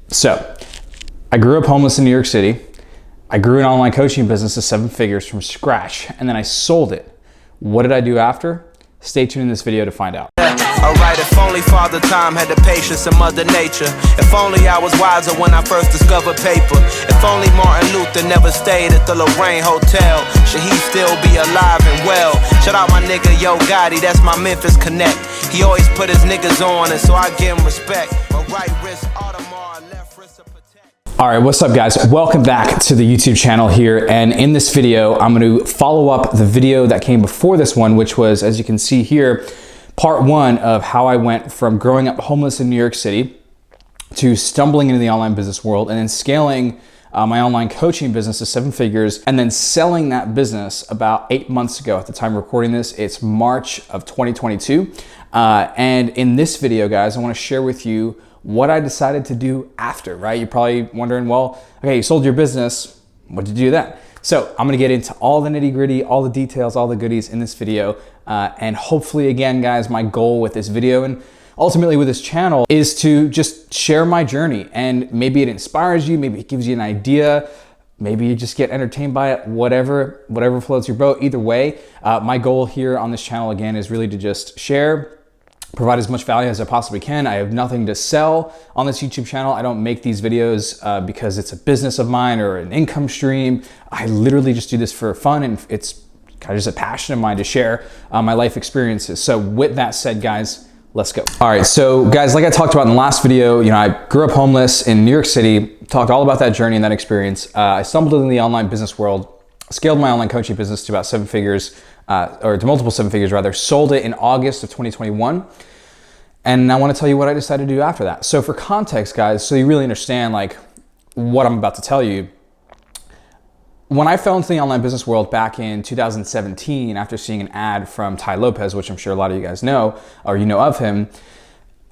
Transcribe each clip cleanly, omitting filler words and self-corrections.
So I grew up homeless in New York City. I grew an online coaching business to 7 figures from scratch, and then I sold it. What did I do after? Stay tuned in this video to find out. Alright, if only Father Time had the patience of Mother Nature. If only I was wiser when I first discovered paper. If only Martin Luther never stayed at the Lorraine Hotel, should he still be alive and well? Shout out my nigga Yo Gotti, that's my Memphis connect. He always put his niggas on, and so I give him respect. My right wrist Audemars, left wrist to protect. All right, what's up guys? Welcome back to the YouTube channel here. And in this video, I'm gonna follow up the video that came before this one, which was, as you can see here, part 1 of how I went from growing up homeless in New York City to stumbling into the online business world and then scaling my online coaching business to 7 figures and then selling that business about 8 months ago. At the time of recording this, it's March of 2022. And in this video, guys, I wanna share with you what I decided to do after, right? You're probably wondering, well, okay, you sold your business, what did you do then? So I'm gonna get into all the nitty gritty, all the details, all the goodies in this video. And hopefully, again, guys, my goal with this video and ultimately with this channel is to just share my journey. And maybe it inspires you, maybe it gives you an idea, maybe you just get entertained by it, whatever floats your boat. Either way, my goal here on this channel, again, is really to just share, provide as much value as I possibly can. I have nothing to sell on this YouTube channel. I don't make these videos because it's a business of mine or an income stream. I literally just do this for fun, and it's kind of just a passion of mine to share my life experiences. So with that said, guys, let's go. All right, so guys, like I talked about in the last video, I grew up homeless in New York City, talked all about that journey and that experience. I stumbled into the online business world, scaled my online coaching business to about 7 figures, or to multiple 7 figures rather, sold it in August of 2021. And I want to tell you what I decided to do after that. So for context, guys, so you really understand like what I'm about to tell you, when I fell into the online business world back in 2017, after seeing an ad from Tai Lopez, which I'm sure a lot of you guys know, or you know of him,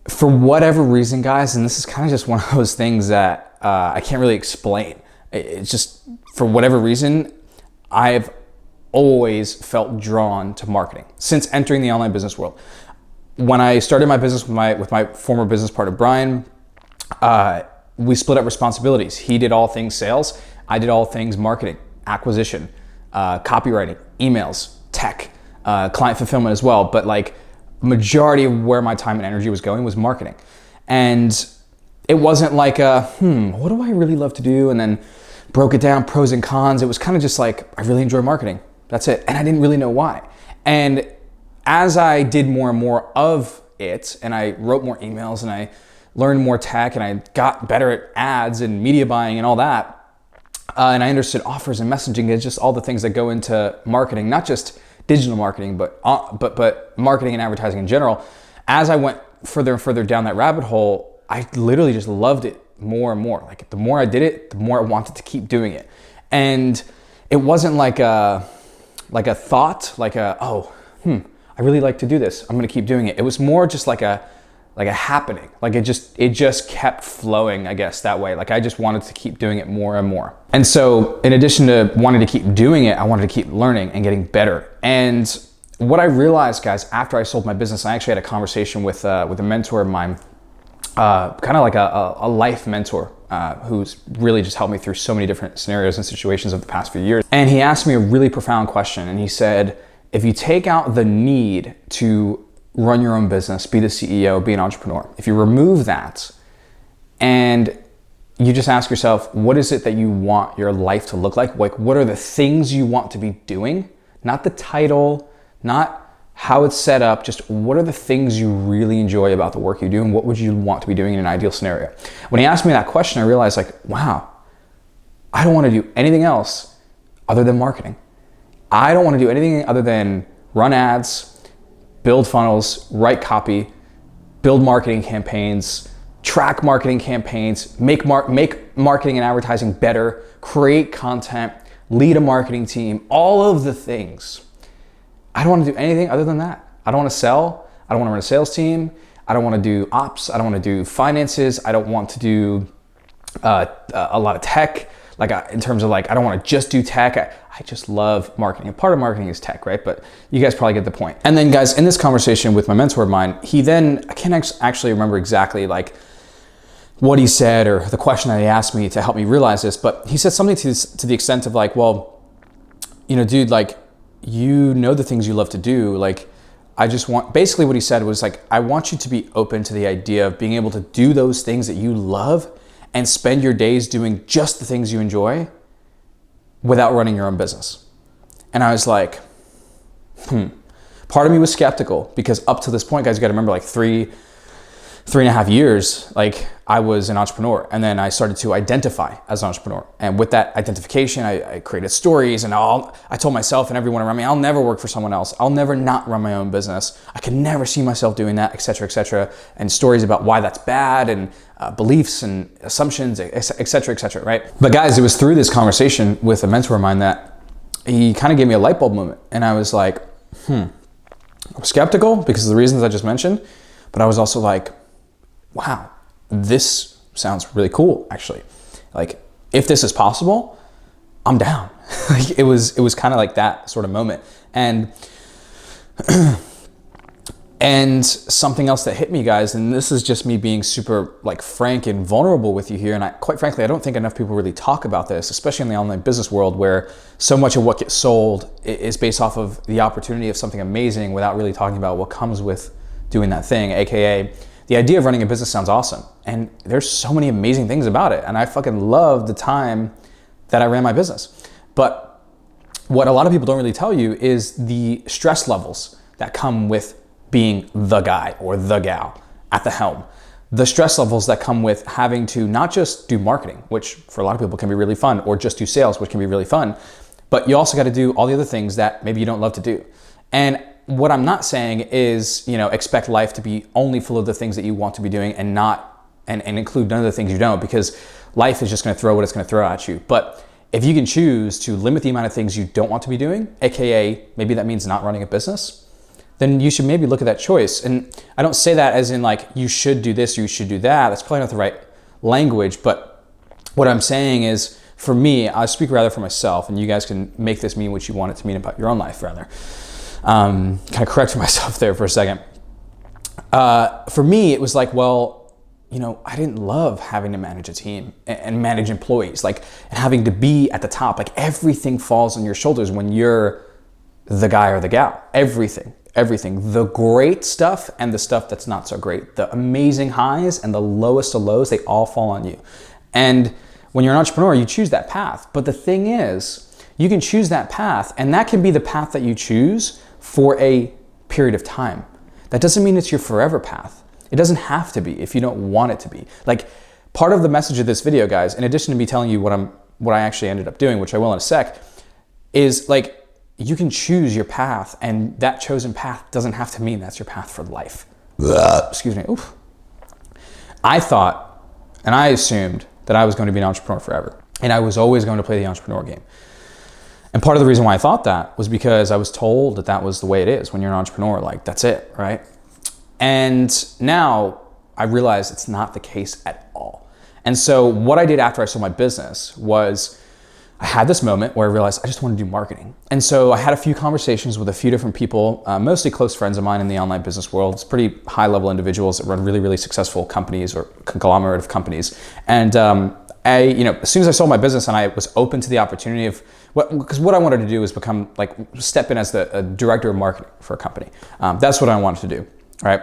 for whatever reason, guys, and this is kind of just one of those things that I can't really explain. It's just, for whatever reason, I've always felt drawn to marketing since entering the online business world. When I started my business with my former business partner, Brian, we split up responsibilities. He did all things sales. I did all things marketing, acquisition, copywriting, emails, tech, client fulfillment as well. But like majority of where my time and energy was going was marketing. And it wasn't like what do I really love to do? And then broke it down, pros and cons. It was kind of just like, I really enjoy marketing. That's it. And I didn't really know why. And as I did more and more of it, and I wrote more emails and I learned more tech and I got better at ads and media buying and all that, and I understood offers and messaging and just all the things that go into marketing, not just digital marketing, but marketing and advertising in general. As I went further and further down that rabbit hole, I literally just loved it more and more. Like the more I did it, the more I wanted to keep doing it. And it wasn't like a thought, I really like to do this, I'm gonna keep doing it. It was more just like a happening. Like it just kept flowing, I guess, that way. Like I just wanted to keep doing it more and more. And so in addition to wanting to keep doing it, I wanted to keep learning and getting better. And what I realized, guys, after I sold my business, I actually had a conversation with a mentor of mine, kind of like a life mentor, who's really just helped me through so many different scenarios and situations of the past few years. And he asked me a really profound question. And he said, if you take out the need to run your own business, be the CEO, be an entrepreneur, if you remove that and you just ask yourself, what is it that you want your life to look like? Like, what are the things you want to be doing? Not the title, not how it's set up, just what are the things you really enjoy about the work you do and what would you want to be doing in an ideal scenario? When he asked me that question, I realized like, wow, I don't want to do anything else other than marketing. I don't want to do anything other than run ads, build funnels, write copy, build marketing campaigns, track marketing campaigns, make marketing and advertising better, create content, lead a marketing team, all of the things. I don't want to do anything other than that. I don't want to sell. I don't want to run a sales team. I don't want to do ops. I don't want to do finances. I don't want to do a lot of tech. Like in terms of like, I don't want to just do tech. I just love marketing. And part of marketing is tech, right? But you guys probably get the point. And then guys, in this conversation with my mentor of mine, he then, I can't actually remember exactly like what he said or the question that he asked me to help me realize this, but he said something to the extent of like, well, you know, dude, like, you know the things you love to do. Like, I just want, basically what he said was like, I want you to be open to the idea of being able to do those things that you love and spend your days doing just the things you enjoy without running your own business. And I was like, Part of me was skeptical because up to this point, guys, you got to remember, like 3.5 years, like I was an entrepreneur, and then I started to identify as an entrepreneur. And with that identification, I created stories, and I told myself and everyone around me, I'll never work for someone else. I'll never not run my own business. I can never see myself doing that, et cetera, and stories about why that's bad, and beliefs and assumptions, et cetera, right? But guys, it was through this conversation with a mentor of mine that he kind of gave me a light bulb moment. And I was like, I'm skeptical because of the reasons I just mentioned, but I was also like, wow, this sounds really cool, actually. Like, if this is possible, I'm down. Like, it was kind of like that sort of moment. And something else that hit me, guys, and this is just me being super like frank and vulnerable with you here. And quite frankly, I don't think enough people really talk about this, especially in the online business world, where so much of what gets sold is based off of the opportunity of something amazing without really talking about what comes with doing that thing, AKA the idea of running a business sounds awesome. And there's so many amazing things about it. And I fucking love the time that I ran my business. But what a lot of people don't really tell you is the stress levels that come with being the guy or the gal at the helm. The stress levels that come with having to not just do marketing, which for a lot of people can be really fun, or just do sales, which can be really fun, but you also got to do all the other things that maybe you don't love to do. And what I'm not saying is, expect life to be only full of the things that you want to be doing and include none of the things you don't, because life is just going to throw what it's going to throw at you. But if you can choose to limit the amount of things you don't want to be doing, AKA maybe that means not running a business, then you should maybe look at that choice. And I don't say that as in like, you should do this or you should do that. That's probably not the right language. But what I'm saying is, for me, I speak rather for myself, and you guys can make this mean what you want it to mean about your own life, rather. Kind of correcting myself there for a second. For me, it was like, well, I didn't love having to manage a team and manage employees, and having to be at the top. Like, everything falls on your shoulders when you're the guy or the gal. Everything, the great stuff and the stuff that's not so great, the amazing highs and the lowest of lows, they all fall on you. And when you're an entrepreneur, you choose that path. But the thing is, you can choose that path, and that can be the path that you choose for a period of time. That doesn't mean it's your forever path. It doesn't have to be if you don't want it to be. Like, part of the message of this video, guys, in addition to me telling you what I actually ended up doing, which I will in a sec, is like, you can choose your path, and that chosen path doesn't have to mean that's your path for life. Excuse me. Oof. I thought, and I assumed that I was going to be an entrepreneur forever, and I was always going to play the entrepreneur game. And part of the reason why I thought that was because I was told that was the way it is when you're an entrepreneur. Like, that's it, right? And now I realize it's not the case at all. And so what I did after I sold my business was, I had this moment where I realized I just want to do marketing. And so I had a few conversations with a few different people, mostly close friends of mine in the online business world. It's pretty high level individuals that run really, really successful companies or conglomerate of companies. And as soon as I sold my business and I was open to the opportunity of, because what I wanted to do was step in as the director of marketing for a company. That's what I wanted to do, right?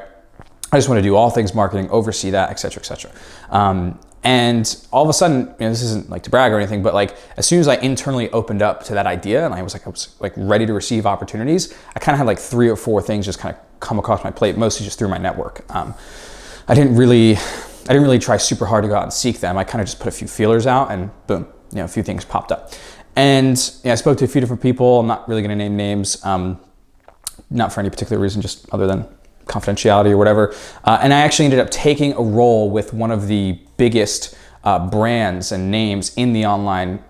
I just want to do all things marketing, oversee that, et cetera. And all of a sudden, this isn't like to brag or anything, but like, as soon as I internally opened up to that idea and I was ready to receive opportunities, I kind of had like 3 or 4 things just kind of come across my plate, mostly just through my network. I didn't really try super hard to go out and seek them. I kind of just put a few feelers out, and boom, a few things popped up. And I spoke to a few different people. I'm not really going to name names, not for any particular reason, just other than confidentiality or whatever. And I actually ended up taking a role with one of the biggest brands and names in the online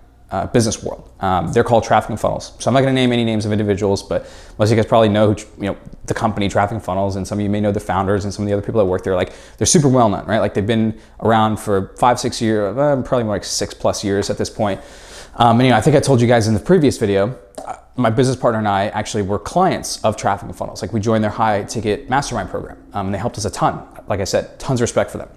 business world. They're called Traffic and Funnels. So I'm not going to name any names of individuals, but most of you guys probably know the company Traffic and Funnels, and some of you may know the founders and some of the other people that work there. Like, they're super well known, right? Like, they've been around for 5-6 years, probably more like 6+ years at this point. And I think I told you guys in the previous video, my business partner and I actually were clients of Traffic and Funnels. Like, we joined their high ticket mastermind program, and they helped us a ton. Like I said, tons of respect for them.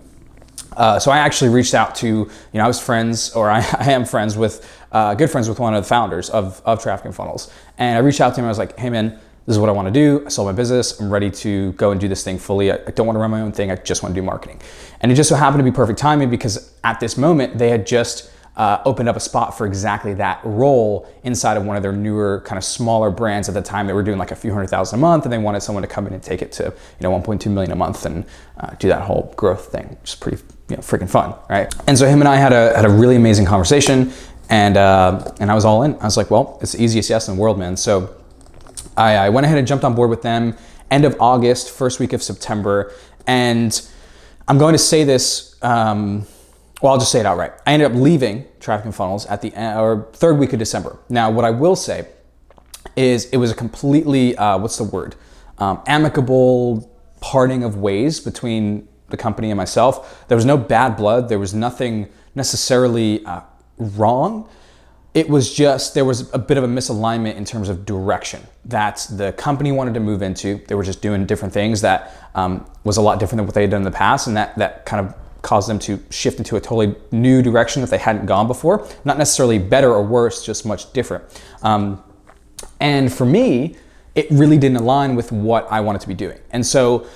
So I actually reached out to, I was friends, or I am friends with, good friends with one of the founders of Traffic and Funnels. And I reached out to him. I was like, hey man, this is what I want to do. I sold my business. I'm ready to go and do this thing fully. I don't want to run my own thing. I just want to do marketing. And it just so happened to be perfect timing because at this moment they had just opened up a spot for exactly that role inside of one of their newer kind of smaller brands. At the time they were doing like a few $100,000 a month, and they wanted someone to come in and take it to 1.2 million a month and do that whole growth thing, which is pretty freaking fun, right? And so him and I had a really amazing conversation, and I was all in. I was like, well, it's the easiest yes in the world, man. So I went ahead and jumped on board with them end of August, first week of September. And I'm going to say this, well, I'll just say it outright. I ended up leaving Traffic and Funnels at the third week of December. Now, what I will say is it was a completely, amicable parting of ways between the company and myself. There was no bad blood. There was nothing necessarily wrong. It was just, there was a bit of a misalignment in terms of direction that the company wanted to move into. They were just doing different things that was a lot different than what they had done in the past, and that kind of caused them to shift into a totally new direction that they hadn't gone before. Not necessarily better or worse, just much different. And for me, it really didn't align with what I wanted to be doing. And so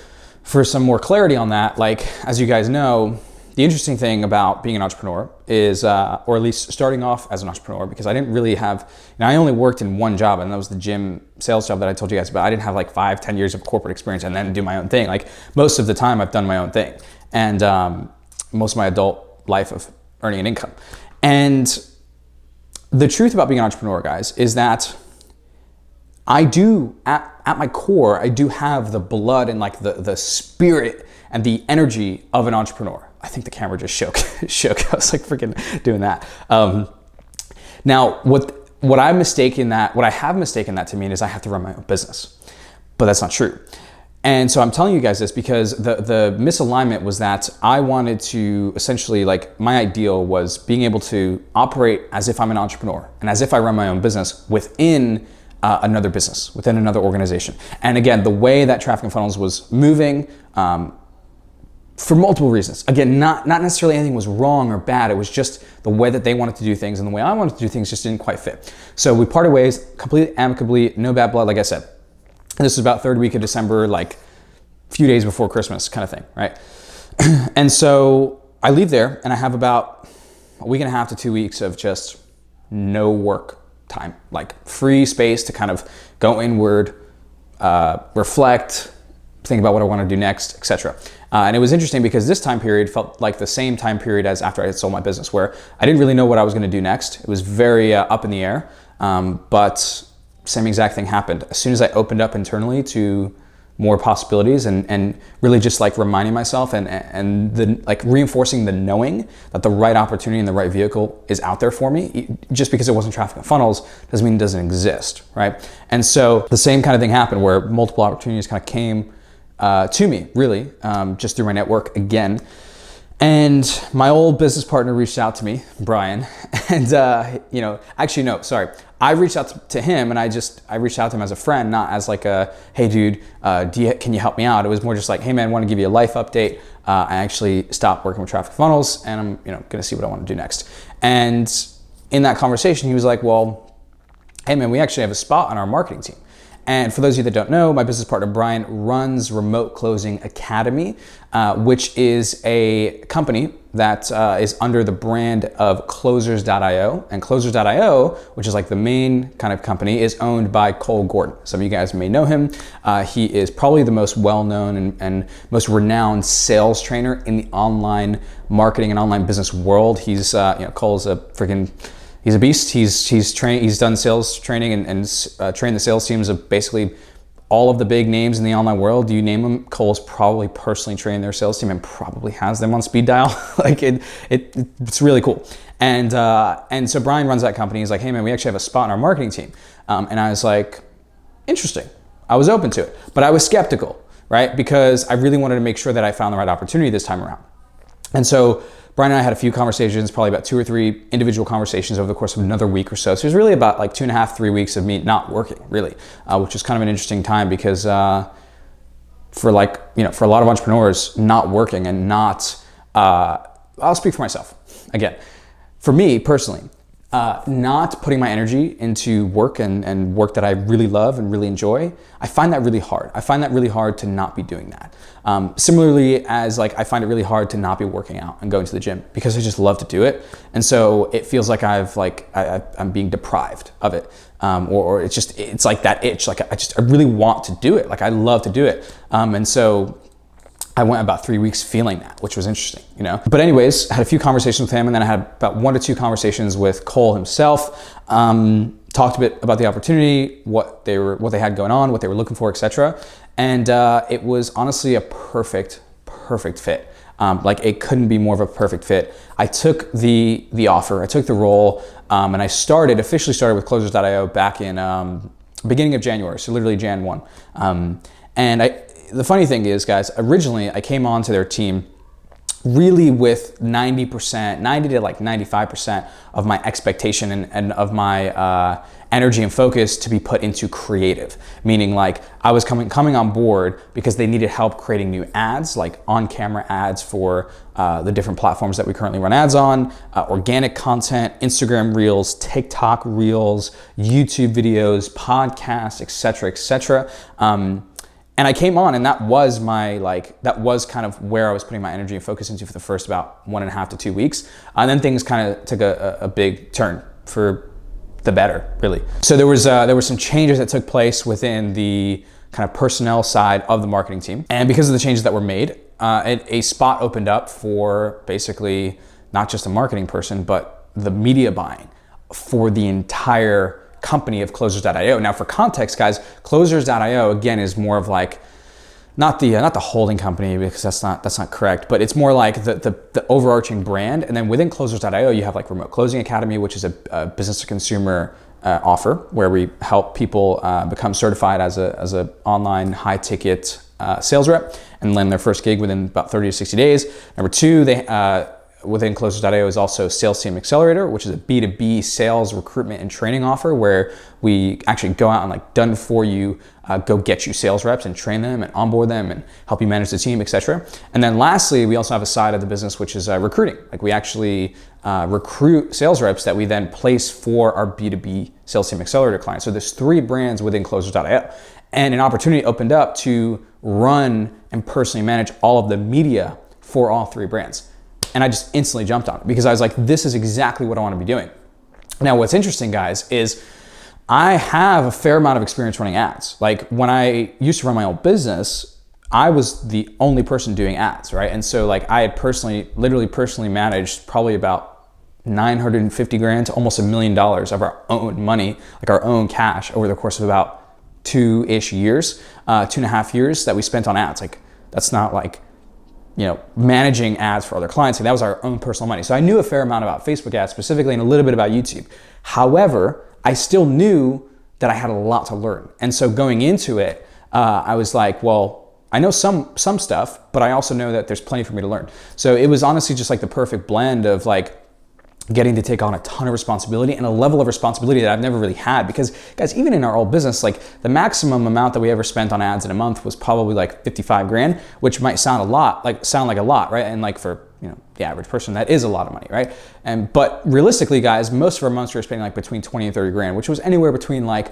for some more clarity on that, like, as you guys know, the interesting thing about being an entrepreneur is, or at least starting off as an entrepreneur, because I didn't really have, I only worked in one job, and that was the gym sales job that I told you guys about. I didn't have like 5-10 years of corporate experience and then do my own thing. Like most of the time I've done my own thing, and most of my adult life of earning an income. And the truth about being an entrepreneur, guys, is that I do, at my core, I do have the blood and like the spirit and the energy of an entrepreneur. I think the camera just shook. I was like freaking doing that. Now, what I have mistaken that to mean is I have to run my own business, but that's not true. And so I'm telling you guys this because the misalignment was that I wanted to essentially, like, my ideal was being able to operate as if I'm an entrepreneur and as if I run my own business within another business, within another organization. And again, the way that Traffic and Funnels was moving, for multiple reasons. Again, not necessarily anything was wrong or bad. It was just the way that they wanted to do things and the way I wanted to do things just didn't quite fit. So we parted ways completely amicably, no bad blood, like I said. And this was about third week of December, like a few days before Christmas kind of thing, right? And so I leave there and I have about a week and a half to 2 weeks of just no work time, like free space to kind of go inward, reflect, think about what I want to do next, etc. And it was interesting because this time period felt like the same time period as after I had sold my business, where I didn't really know what I was going to do next. It was very up in the air, but same exact thing happened. As soon as I opened up internally to more possibilities and really just like reminding myself and the like reinforcing the knowing that the right opportunity and the right vehicle is out there for me. Just because it wasn't Traffic and Funnels doesn't mean it doesn't exist, right? And so the same kind of thing happened where multiple opportunities kind of came to me, really, just through my network again. And my old business partner reached out to me, Brian, and actually no, sorry. I reached out to him, and I reached out to him as a friend, not as like a, hey dude, can you help me out? It was more just like, hey man, I want to give you a life update. I actually stopped working with Traffic Funnels, and I'm gonna see what I want to do next. And in that conversation, he was like, well, hey man, we actually have a spot on our marketing team. And for those of you that don't know, my business partner, Brian, runs Remote Closing Academy, which is a company that is under the brand of Closers.io. And Closers.io, which is like the main kind of company, is owned by Cole Gordon. Some of you guys may know him. He is probably the most well-known and most renowned sales trainer in the online marketing and online business world. He's, Cole's a freaking... He's a beast. He's done sales training and trained the sales teams of basically all of the big names in the online world. You name them, Cole's probably personally trained their sales team and probably has them on speed dial. Like it's really cool. And so Brian runs that company. He's like, hey man, we actually have a spot in our marketing team. And I was like, interesting. I was open to it, but I was skeptical, right? Because I really wanted to make sure that I found the right opportunity this time around. And so Brian and I had a few conversations, probably about 2 or 3 individual conversations over the course of another week or so. So it was really about like 2.5, 3 weeks of me not working, really, which was kind of an interesting time because for a lot of entrepreneurs, not working and not I'll speak for myself. Again, for me personally, not putting my energy into work and work that I really love and really enjoy, I find that really hard. I find that really hard to not be doing that. Similarly as like, I find it really hard to not be working out and going to the gym because I just love to do it. And so it feels like I'm being deprived of it. Or it's like that itch. Like I really want to do it. Like I love to do it. And so I went about 3 weeks feeling that, which was interesting, you know? But anyways, I had a few conversations with him, and then I had about 1 to 2 conversations with Cole himself. Talked a bit about the opportunity, what they had going on, what they were looking for, etc. And it was honestly a perfect fit. Like it couldn't be more of a perfect fit. I took the offer, I took the role, and I officially started with Closers.io back in beginning of January, so literally Jan 1. And the funny thing is, guys, originally I came onto their team really with 90 to like 95% of my expectation and of my energy and focus to be put into creative. Meaning like I was coming on board because they needed help creating new ads, like on-camera ads for the different platforms that we currently run ads on, organic content, Instagram Reels, TikTok Reels, YouTube videos, podcasts, etc. And I came on, and that was kind of where I was putting my energy and focus into for the first about 1.5 to 2 weeks. And then things kind of took a big turn for the better, really. So there were some changes that took place within the kind of personnel side of the marketing team. And because of the changes that were made, a spot opened up for basically not just a marketing person, but the media buying for the entire company of Closers.io. Now for context, guys, Closers.io again is more of like not the holding company, because that's not correct, but it's more like the overarching brand. And then within Closers.io you have like Remote Closing Academy, which is a business to consumer offer where we help people become certified as a online high ticket sales rep and land their first gig within about 30 to 60 days. Number 2, within Closers.io is also Sales Team Accelerator, which is a B2B sales recruitment and training offer where we actually go out and like done for you, go get you sales reps and train them and onboard them and help you manage the team, etc. And then lastly, we also have a side of the business, which is recruiting. Like we actually recruit sales reps that we then place for our B2B Sales Team Accelerator clients. So there's 3 brands within Closers.io. And an opportunity opened up to run and personally manage all of the media for all 3 brands. And I just instantly jumped on it because I was like, this is exactly what I want to be doing. Now, what's interesting, guys, is I have a fair amount of experience running ads. Like when I used to run my own business, I was the only person doing ads, right? And so like I had literally personally managed probably about 950 grand to almost $1 million of our own money, like our own cash over the course of about 2-ish years, 2.5 years that we spent on ads. Like that's not like, you know, managing ads for other clients. And that was our own personal money. So I knew a fair amount about Facebook ads specifically and a little bit about YouTube. However, I still knew that I had a lot to learn. And so going into it, I was like, well, I know some stuff, but I also know that there's plenty for me to learn. So it was honestly just like the perfect blend of like getting to take on a ton of responsibility and a level of responsibility that I've never really had. Because guys, even in our old business, like the maximum amount that we ever spent on ads in a month was probably like 55 grand, which might sound like a lot, right? And like for, you know, the average person, that is a lot of money, right? But realistically, guys, most of our months we were spending like between 20 and 30 grand, which was anywhere between like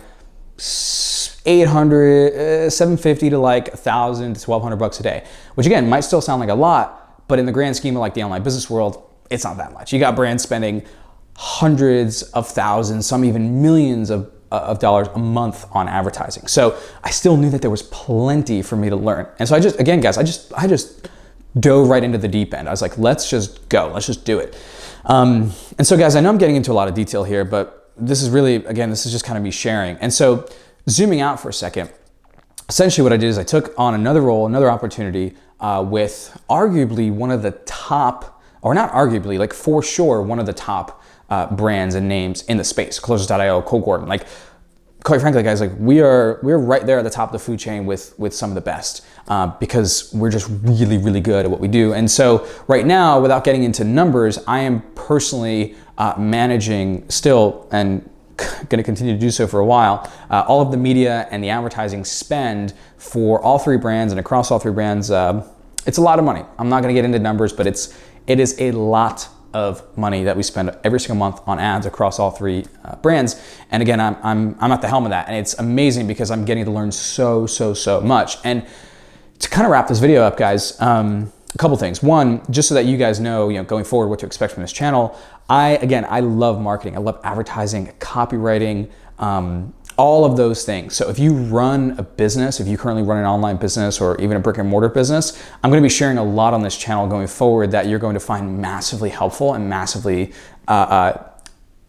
800, 750 to like 1,000 to 1,200 bucks a day, which again, might still sound like a lot, but in the grand scheme of like the online business world, it's not that much. You got brands spending hundreds of thousands, some even millions of dollars a month on advertising. So I still knew that there was plenty for me to learn. And so I just dove right into the deep end. I was like, let's just go, let's just do it. And so guys, I know I'm getting into a lot of detail here, but this is just kind of me sharing. And so zooming out for a second, essentially what I did is I took on another role, another opportunity with arguably one of the top, or not arguably, like for sure, one of the top brands and names in the space, Closers.io, Cole Gordon. Like, quite frankly, guys, like we're right there at the top of the food chain with some of the best because we're just really, really good at what we do. And so right now, without getting into numbers, I am personally managing still and going to continue to do so for a while, all of the media and the advertising spend for all 3 brands and across all 3 brands. It's a lot of money. I'm not going to get into numbers, but it's It is a lot of money that we spend every single month on ads across all three brands. And again, I'm at the helm of that, and it's amazing because I'm getting to learn so much. And to kind of wrap this video up, guys, a couple things. One, just so that you guys know, going forward what to expect from this channel. I love marketing. I love advertising, copywriting, all of those things. So if you run a business, if you currently run an online business or even a brick and mortar business, I'm going to be sharing a lot on this channel going forward that you're going to find massively helpful and massively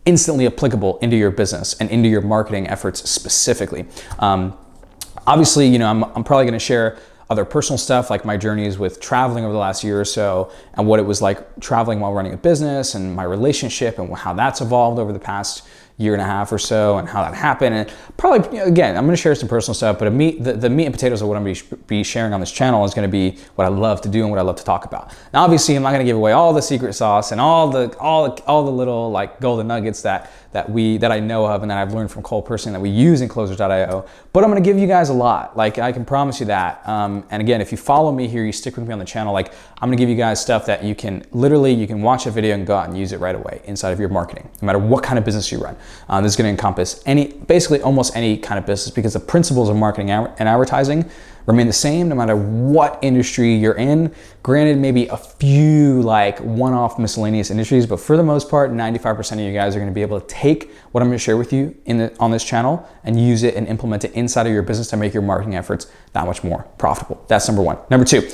instantly applicable into your business and into your marketing efforts specifically. Obviously, I'm probably going to share other personal stuff like my journeys with traveling over the last year or so and what it was like traveling while running a business and my relationship and how that's evolved over the past year and a half or so and how that happened. And probably, again, I'm going to share some personal stuff, but the meat and potatoes of what I'm going to be sharing on this channel is going to be what I love to do and what I love to talk about. Now, obviously, I'm not going to give away all the secret sauce and all the little like golden nuggets that I know of and that I've learned from Cole personally that we use in Closers.io, but I'm going to give you guys a lot. Like, I can promise you that. And again, if you follow me here, you stick with me on the channel, like I'm going to give you guys stuff that you can watch a video and go out and use it right away inside of your marketing, no matter what kind of business you run. This is going to encompass basically almost any kind of business, because the principles of marketing and advertising remain the same no matter what industry you're in. Granted, maybe a few like one-off miscellaneous industries, but for the most part, 95% of you guys are going to be able to take what I'm going to share with you on this channel and use it and implement it inside of your business to make your marketing efforts that much more profitable. That's number one. Number two,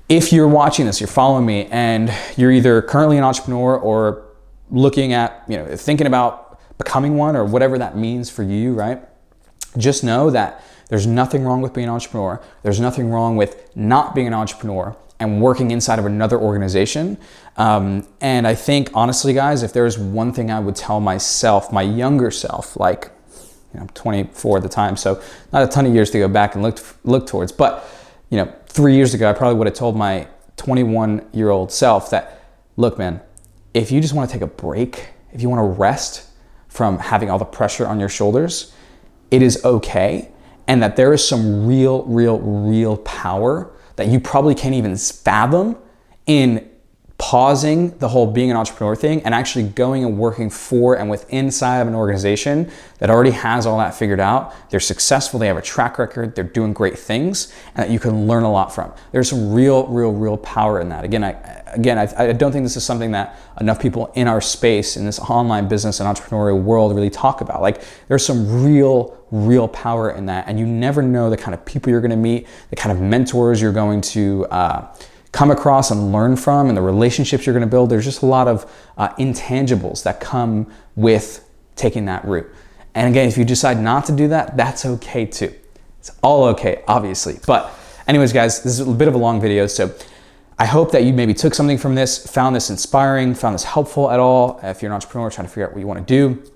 if you're watching this, you're following me, and you're either currently an entrepreneur or looking at, thinking about becoming one or whatever that means for you, right? Just know that there's nothing wrong with being an entrepreneur. There's nothing wrong with not being an entrepreneur and working inside of another organization. And I think, honestly, guys, if there's one thing I would tell myself, my younger self, like, I'm 24 at the time, so not a ton of years to go back and look towards, but 3 years ago, I probably would have told my 21-year-old self that, look, man, if you just want to take a break, if you want to rest from having all the pressure on your shoulders, it is okay. And that there is some real power that you probably can't even fathom in pausing the whole being an entrepreneur thing and actually going and working for and with inside of an organization that already has all that figured out. They're successful, they have a track record, they're doing great things, and that you can learn a lot from. There's some real power in that. Again, I don't think this is something that enough people in our space, in this online business and entrepreneurial world, really talk about. Like, there's some real power in that, and you never know the kind of people you're going to meet, the kind of mentors you're going to come across and learn from, and the relationships you're going to build. There's just a lot of intangibles that come with taking that route. And again, if you decide not to do that, that's okay too. It's all okay, obviously. But anyways, guys, this is a bit of a long video, so I hope that you maybe took something from this, found this inspiring, found this helpful at all, if you're an entrepreneur trying to figure out what you want to do.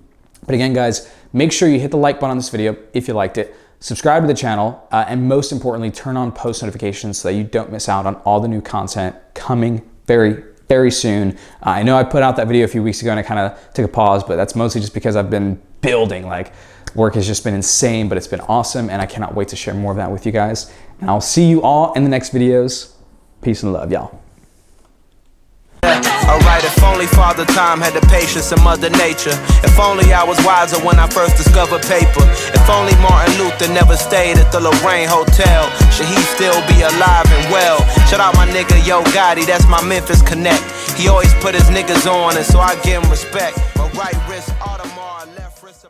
But again, guys, make sure you hit the like button on this video if you liked it. Subscribe to the channel, and most importantly, turn on post notifications so that you don't miss out on all the new content coming very soon. I know I put out that video a few weeks ago and I kind of took a pause, but that's mostly just because I've been building. Like, work has just been insane, but it's been awesome, and I cannot wait to share more of that with you guys. And I'll see you all in the next videos. Peace and love, y'all. Alright, if only Father Time had the patience of Mother Nature. If only I was wiser when I first discovered paper. If only Martin Luther never stayed at the Lorraine Hotel, should he still be alive and well? Shout out my nigga Yo Gotti, that's my Memphis connect. He always put his niggas on, and so I give him respect. My right wrist Audemars, left wrist